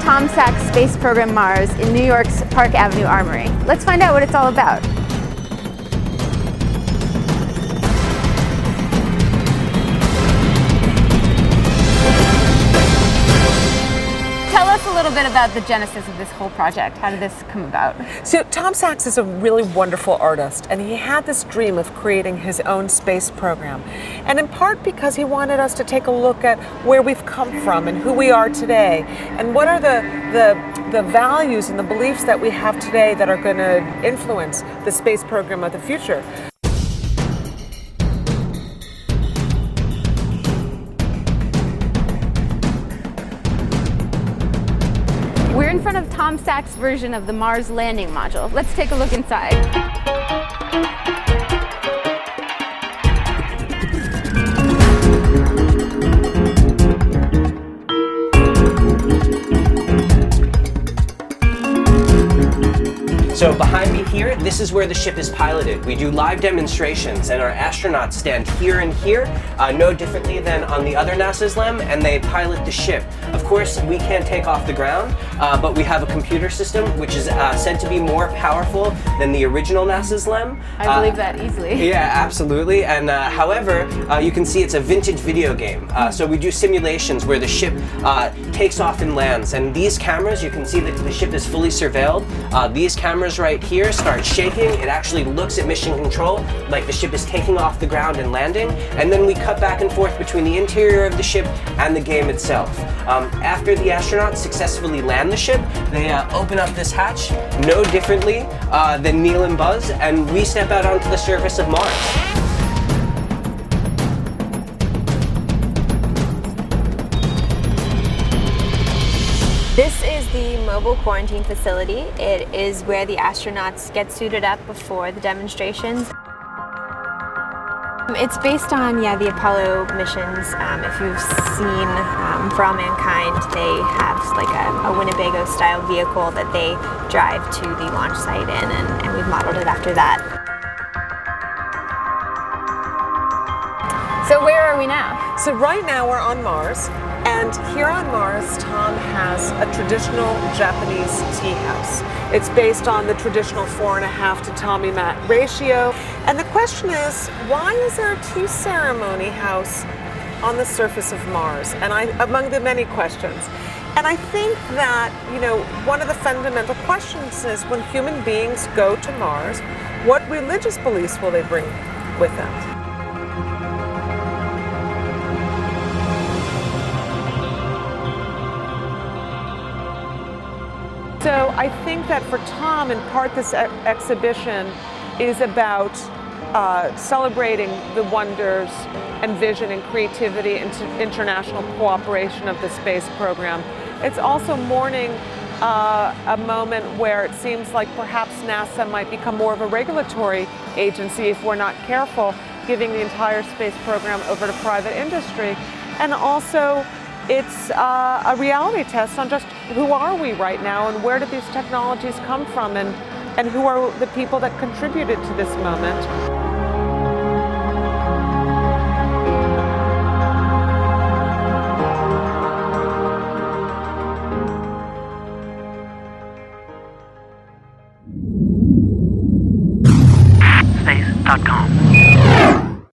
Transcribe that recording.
Tom Sachs Space Program Mars in New York's Park Avenue Armory. Let's find out what it's all about. Tell us a little bit about the genesis of this whole project. How did this come about? So Tom Sachs is a really wonderful artist, and he had this dream of creating his own space program. And in part because he wanted us to take a look at where we've come from and who we are today, and what are the values and the beliefs that we have today that are going to influence the space program of the future. We're in front of Tom Sachs' version of the Mars landing module. Let's take a look inside. So behind me here, this is where the ship is piloted. We do live demonstrations, and our astronauts stand here and here, no differently than on the other NASA's LEM, and they pilot the ship. Of course, we can't take off the ground, but we have a computer system which is said to be more powerful than the original NASA's LEM. I believe that easily. Yeah, absolutely. And however, you can see it's a vintage video game. So we do simulations where the ship takes off and lands, and these cameras, you can see that the ship is fully surveilled. These cameras right here start shaking. It actually looks at mission control like the ship is taking off the ground and landing, and then we cut back and forth between the interior of the ship and the game itself. After the astronauts successfully land the ship, they open up this hatch, no differently than Neil and Buzz, and we step out onto the surface of Mars. This is the mobile quarantine facility. It is where the astronauts get suited up before the demonstrations. It's based on, the Apollo missions. If you've seen For All Mankind, they have like a Winnebago-style vehicle that they drive to the launch site in, and we've modeled it after that. So where are we now? So right now we're on Mars, and here on Mars, Tom has a traditional Japanese tea house. It's based on the traditional 4.5 to Tommy Matt ratio. And the question is, why is there a tea ceremony house on the surface of Mars? And among the many questions. And I think that, one of the fundamental questions is, when human beings go to Mars, what religious beliefs will they bring with them? So I think that for Tom, in part, this exhibition is about celebrating the wonders and vision and creativity and international cooperation of the space program. It's also mourning a moment where it seems like perhaps NASA might become more of a regulatory agency if we're not careful, giving the entire space program over to private industry. And also, it's a reality test on just who are we right now, and where did these technologies come from, and who are the people that contributed to this moment. Space.com